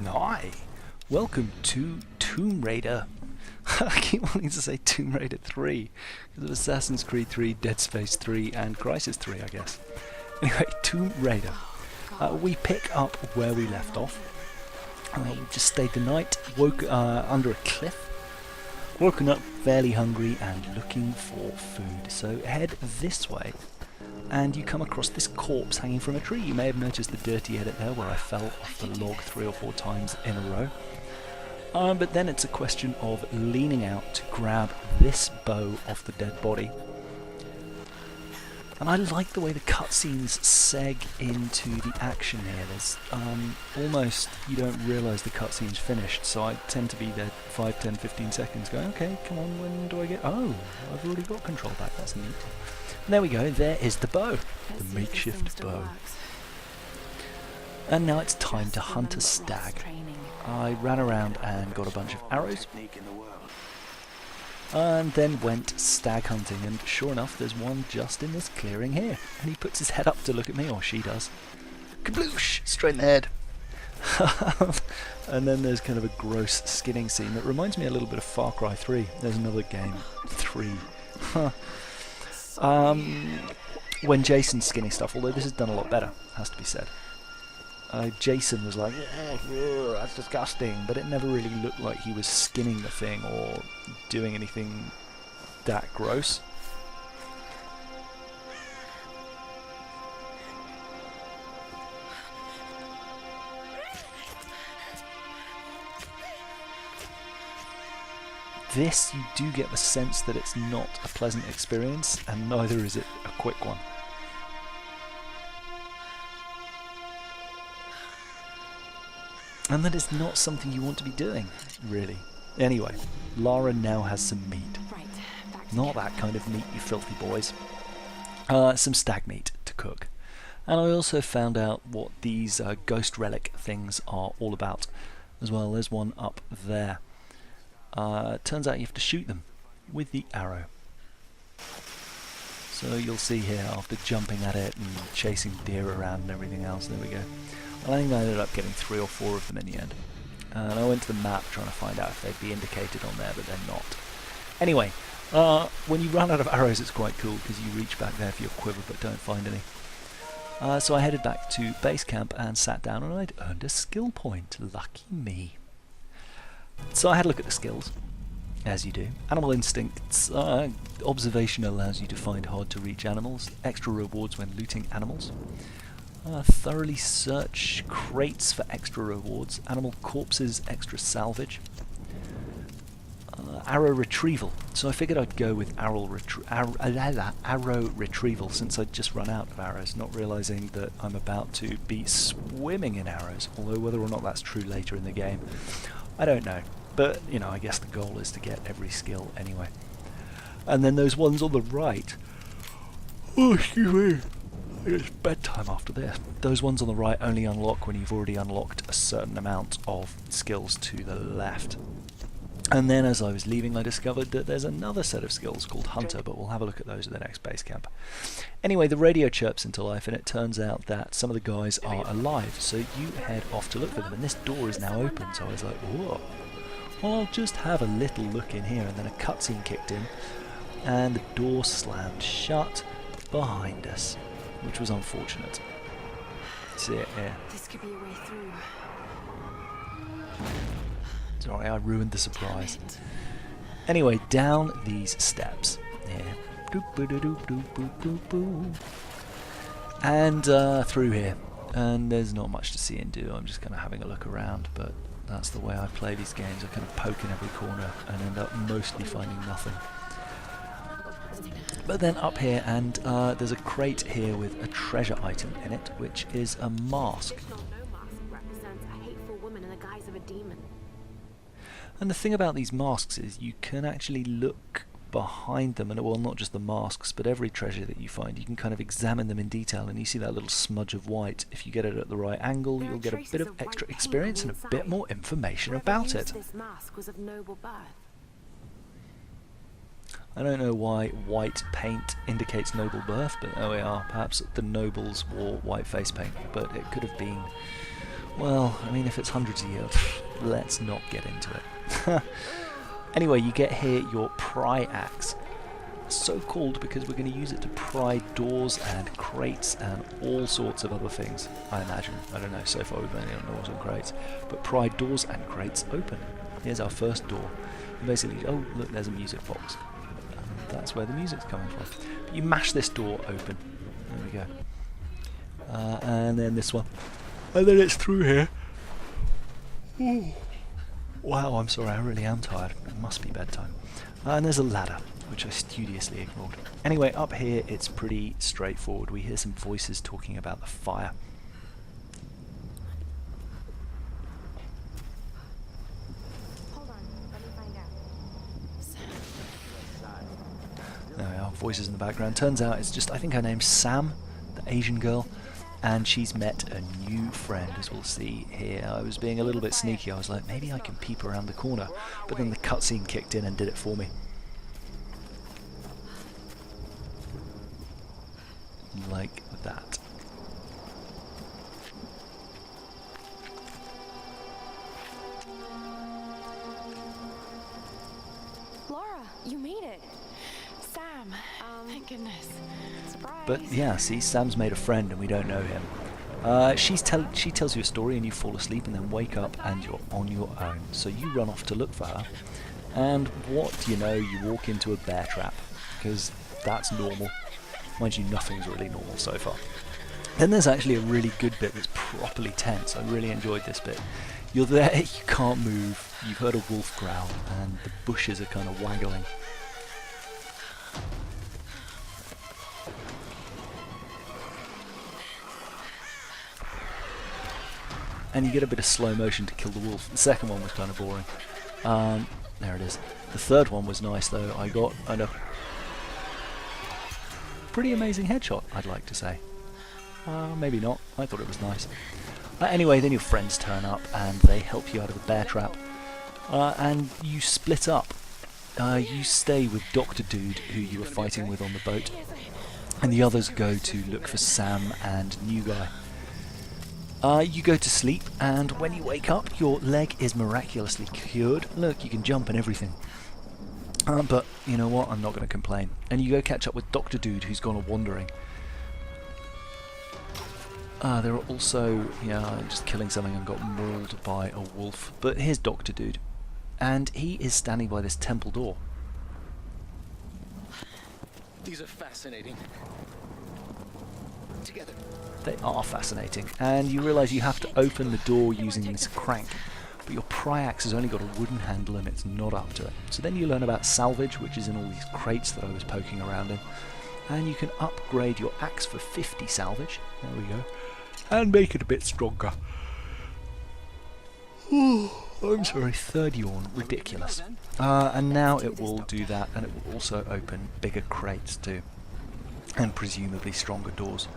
Hi, welcome to Tomb Raider. I keep wanting to say Tomb Raider 3 because of Assassin's Creed 3, Dead Space 3 and Crysis 3 I guess. Anyway, Tomb Raider. We pick up where we left off. We just stayed the night, woke under a cliff, woken up fairly hungry and looking for food. So head this way and you come across this corpse hanging from a tree. You may have noticed the dirty edit there where I fell off the log 3 or 4 times in a row. But then it's a question of leaning out to grab this bow off the dead body. And I like the way the cutscenes seg into the action here. There's almost, you don't realise the cutscene's finished, so I tend to be there 5, 10, 15 seconds going, okay, come on, when do I get... Oh, I've already got control back, that's neat. And there we go, there is the bow, the makeshift bow. And now it's time to hunt a stag. I ran around and got a bunch of arrows, and then went stag hunting, and sure enough there's one just in this clearing here, and he puts his head up to look at me, or she does. Kabloosh! Straight in the head. And then there's kind of a gross skinning scene that reminds me a little bit of Far Cry 3. There's another game, 3. When Jason's skinning stuff, although this is done a lot better, has to be said. Jason was like, that's disgusting, but it never really looked like he was skinning the thing or doing anything that gross. This, you do get the sense that it's not a pleasant experience, and neither is it a quick one. And that is not something you want to be doing, really. Anyway, Lara now has some meat. Not that kind of meat, you filthy boys. Some stag meat to cook. And I also found out what these ghost relic things are all about as well. There's one up there. Turns out you have to shoot them with the arrow. So you'll see here, after jumping at it and chasing deer around and everything else, there we go. I think I ended up getting 3 or 4 of them in the end. And I went to the map trying to find out if they'd be indicated on there, but they're not. Anyway, when you run out of arrows it's quite cool because you reach back there for your quiver but don't find any. So I headed back to base camp and sat down, and I'd earned a skill point. Lucky me. So I had a look at the skills, as you do. Animal instincts. Observation allows you to find hard to reach animals. Extra rewards when looting animals. Thoroughly search crates for extra rewards. Animal corpses, extra salvage. Arrow retrieval. So I figured I'd go with arrow retrieval since I'd just run out of arrows, not realising that I'm about to be swimming in arrows, although whether or not that's true later in the game, I don't know. But, you know, I guess the goal is to get every skill anyway. And then those ones on the right... Oh, excuse me. It's bedtime after this. Those ones on the right only unlock when you've already unlocked a certain amount of skills to the left. And then as I was leaving I discovered that there's another set of skills called Hunter, but we'll have a look at those at the next base camp. Anyway, the radio chirps into life and it turns out that some of the guys are alive, so you head off to look for them, and this door is now open, so I was like, whoa. Well, I'll just have a little look in here, and then a cutscene kicked in and the door slammed shut behind us, which was unfortunate. See it here. This could be a way through. Sorry, I ruined the surprise. Anyway, down these steps. Yeah. And through here. And there's not much to see and do. I'm just kind of having a look around, but that's the way I play these games. I kind of poke in every corner and end up mostly finding nothing. But then up here, and there's a crate here with a treasure item in it, which is a mask. And the thing about these masks is you can actually look behind them, and well, not just the masks, but every treasure that you find, you can kind of examine them in detail, and you see that little smudge of white. If you get it at the right angle, you'll get a bit of extra experience and a bit more information about it. I don't know why white paint indicates noble birth, but there we are. Perhaps the nobles wore white face paint, but it could have been Well, I mean, if it's hundreds of years, let's not get into it. Anyway, you get here your pry axe. So called because we're going to use it to pry doors and crates and all sorts of other things, I imagine. I don't know, so far we've only done doors and crates. But pry doors and crates open. Here's our first door. And basically, oh look, there's a music box. That's where the music's coming from. But you mash this door open. There we go. And then this one. And then it's through here. Ooh. Wow, I'm sorry, I really am tired. It must be bedtime. And there's a ladder, which I studiously ignored. Anyway, up here it's pretty straightforward. We hear some voices talking about the fire. Hold on, let me find out. There we are, voices in the background. Turns out it's just, I think her name's Sam, the Asian girl, and she's met a new friend, as we'll see here. I was being a little bit sneaky. I was like, maybe I can peep around the corner, but then the cutscene kicked in and did it for me. Like that. Lara, you made it. Sam, thank goodness. Surprise. But yeah, see, Sam's made a friend and we don't know him. She tells you a story and you fall asleep and then wake up and you're on your own. So you run off to look for her, and what do you know, you walk into a bear trap, because that's normal. Mind you, nothing's really normal so far. Then there's actually a really good bit that's properly tense. I really enjoyed this bit. You're there, you can't move, you've heard a wolf growl, and the bushes are kind of waggling. And you get a bit of slow motion to kill the wolf. The second one was kind of boring. There it is. The third one was nice though. I got a pretty amazing headshot, I'd like to say. Maybe not. I thought it was nice. Anyway, then your friends turn up and they help you out of the bear trap. And you split up. You stay with Dr. Dude, who you were fighting with on the boat. And the others go to look for Sam and New Guy. You go to sleep, and when you wake up, your leg is miraculously cured. Look, you can jump and everything. But you know what? I'm not going to complain. And you go catch up with Dr. Dude, who's gone a-wandering. There are also, just killing something and got mauled by a wolf. But here's Dr. Dude, and he is standing by this temple door. These are fascinating. Together. They are fascinating, and you realise you have to open the door using this crank, but your pry axe has only got a wooden handle and it's not up to it. So then you learn about salvage, which is in all these crates that I was poking around in, and you can upgrade your axe for 50 salvage, there we go, and make it a bit stronger. I'm sorry, third yawn, ridiculous. And now it will do that, and it will also open bigger crates too, and presumably stronger doors.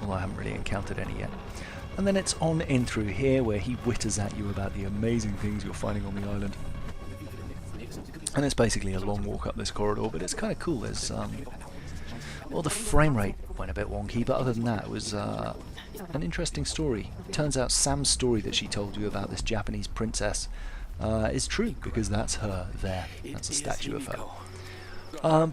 Well, I haven't really encountered any yet. And then it's on in through here where he whitters at you about the amazing things you're finding on the island. And it's basically a long walk up this corridor, but it's kind of cool. There's, well, the frame rate went a bit wonky, but other than that, it was an interesting story. Turns out Sam's story that she told you about this Japanese princess is true, because that's her there. That's a statue of her.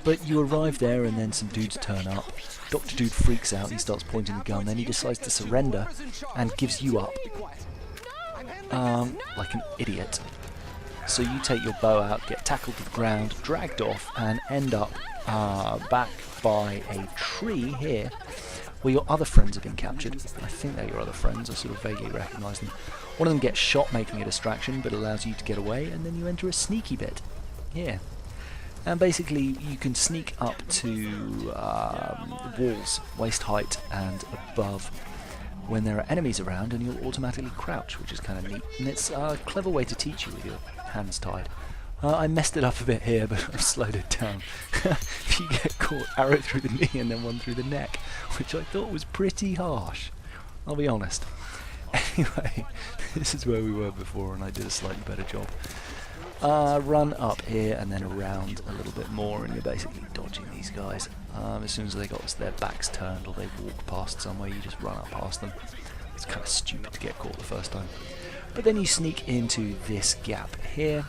But you arrive there and then some dudes turn up. Dr. Dude freaks out, he starts pointing the gun, then he decides to surrender and gives you up. Like an idiot. So you take your bow out, get tackled to the ground, dragged off, and end up back by a tree here, where your other friends have been captured. I think they're your other friends, I sort of vaguely recognise them. One of them gets shot, making a distraction, but allows you to get away, and then you enter a sneaky bit. Here. And basically you can sneak up to walls, waist height and above, when there are enemies around, and you'll automatically crouch, which is kind of neat. And it's a clever way to teach you with your hands tied. I messed it up a bit here, but I've slowed it down. If you get caught, arrow through the knee and then one through the neck, which I thought was pretty harsh, I'll be honest. Anyway, this is where we were before, and I did a slightly better job. Run up here and then around a little bit more, and you're basically dodging these guys. As soon as they got their backs turned or they walk past somewhere, you just run up past them. It's kind of stupid to get caught the first time. But then you sneak into this gap here.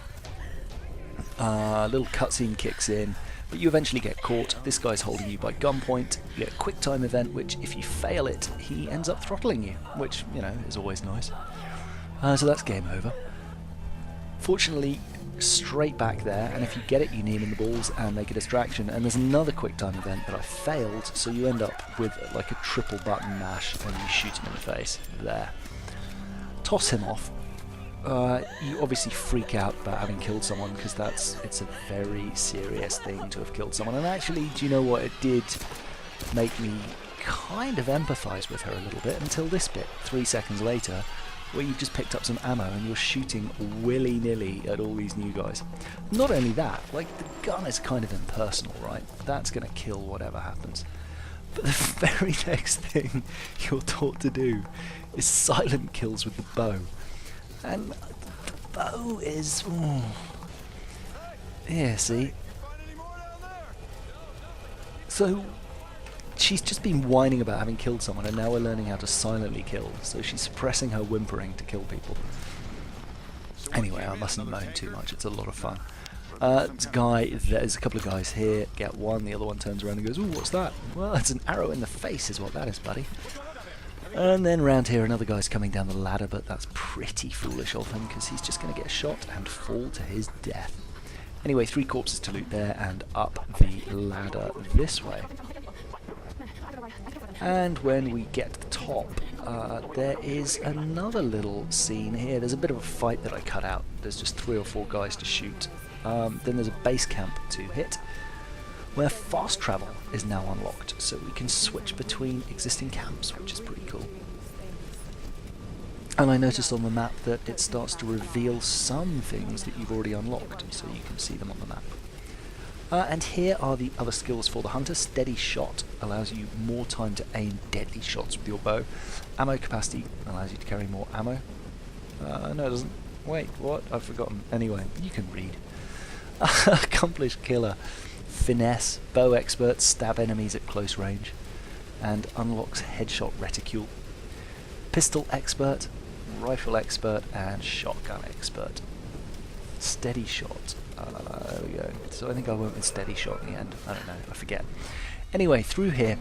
A little cutscene kicks in, but you eventually get caught. This guy's holding you by gunpoint. You get a quick time event, which if you fail it, he ends up throttling you, which, you know, is always nice. So that's game over. Fortunately, straight back there, and if you get it, you knee him in the balls and make a distraction. And there's another quick time event that I failed, so you end up with like a triple button mash, and you shoot him in the face. There. Toss him off. You obviously freak out about having killed someone, because it's a very serious thing to have killed someone. And actually, do you know what? It did make me kind of empathise with her a little bit until this bit, 3 seconds later, where you've just picked up some ammo and you're shooting willy-nilly at all these new guys. Not only that, like, the gun is kind of impersonal, right? That's going to kill whatever happens. But the very next thing you're taught to do is silent kills with the bow. And the bow is... Ooh. Yeah, see? So, she's just been whining about having killed someone, and now we're learning how to silently kill, so she's suppressing her whimpering to kill people. Anyway, I mustn't moan too much, it's a lot of fun. There's a couple of guys here, get one, the other one turns around and goes, "Ooh, what's that?" Well, it's an arrow in the face is what that is, buddy. And then round here another guy's coming down the ladder, but that's pretty foolish of him, because he's just going to get shot and fall to his death. Anyway, 3 corpses to loot there, and up the ladder this way. And when we get to the top, there is another little scene here. There's a bit of a fight that I cut out. There's just 3 or 4 guys to shoot. Then there's a base camp to hit, where fast travel is now unlocked, so we can switch between existing camps, which is pretty cool. And I noticed on the map that it starts to reveal some things that you've already unlocked, so you can see them on the map. And here are the other skills for the hunter. Steady shot allows you more time to aim deadly shots with your bow. Ammo capacity allows you to carry more ammo. No, it doesn't. Wait, what? I've forgotten. Anyway, you can read. Accomplished killer. Finesse. Bow expert. Stab enemies at close range. And unlocks headshot reticule. Pistol expert. Rifle expert. And shotgun expert. Steady shot. There we go. So I think I went with steady shot in the end. I don't know. I forget. Anyway, through here,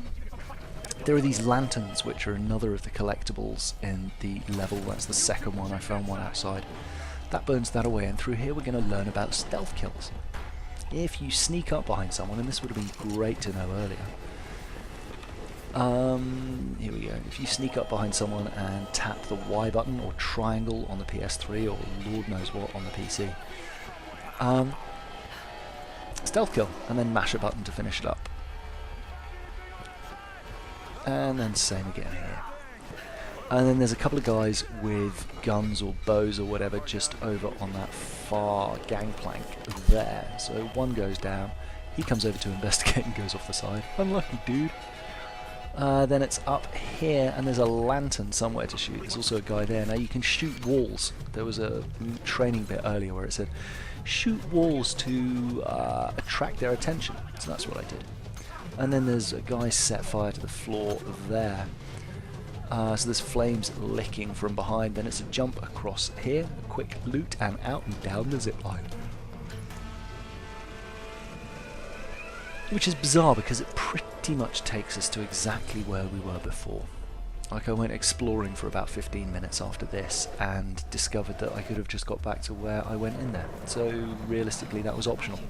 there are these lanterns, which are another of the collectibles in the level. That's the second one. I found one outside. That burns that away. And through here, we're going to learn about stealth kills. If you sneak up behind someone, and this would have been great to know earlier. Here we go. If you sneak up behind someone and tap the Y button or triangle on the PS3 or Lord knows what on the PC, stealth kill, and then mash a button to finish it up. And then same again here. And then there's a couple of guys with guns or bows or whatever just over on that far gangplank there. So one goes down, he comes over to investigate and goes off the side. Unlucky dude. Then it's up here, and there's a lantern somewhere to shoot. There's also a guy there. Now you can shoot walls. There was a training bit earlier where it said shoot walls to attract their attention. So that's what I did. And then there's a guy set fire to the floor there. So there's flames licking from behind. Then it's a jump across here, a quick loot, and out and down the zip line. Which is bizarre because it pretty much takes us to exactly where we were before. Like, I went exploring for about 15 minutes after this and discovered that I could have just got back to where I went in there. So realistically that was optional.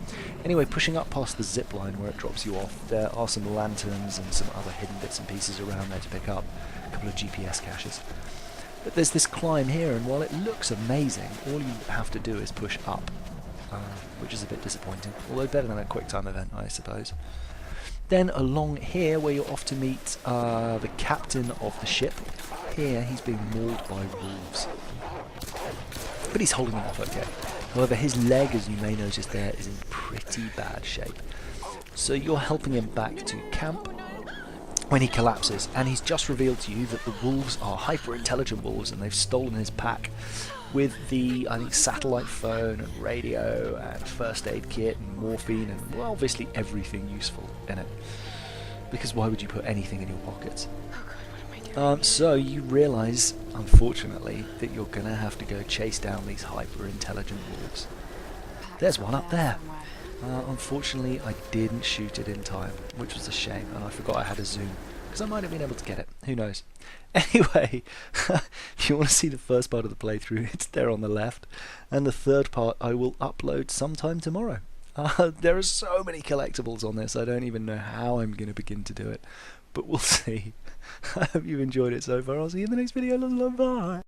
Anyway, pushing up past the zip line where it drops you off, there are some lanterns and some other hidden bits and pieces around there to pick up. A couple of GPS caches. But there's this climb here, and while it looks amazing, all you have to do is push up. Which is a bit disappointing, although better than a quick time event, I suppose. Then along here, where you're off to meet the captain of the ship. Here, he's being mauled by wolves. But he's holding them off okay. However, his leg, as you may notice there, is in pretty bad shape. So you're helping him back to camp when he collapses, and he's just revealed to you that the wolves are hyper-intelligent wolves, and they've stolen his pack with the, I think, satellite phone and radio and first aid kit and morphine and, well, obviously everything useful in it. Because why would you put anything in your pockets? Oh God, what am I So you realise, unfortunately, that you're going to have to go chase down these hyper-intelligent wolves. There's one up there. Unfortunately, I didn't shoot it in time, which was a shame, and I forgot I had a zoom, because I might have been able to get it. Who knows? Anyway, if you want to see the first part of the playthrough, it's there on the left, and the third part I will upload sometime tomorrow. There are so many collectibles on this, I don't even know how I'm going to begin to do it, but we'll see. I hope you've enjoyed it so far. I'll see you in the next video. Bye!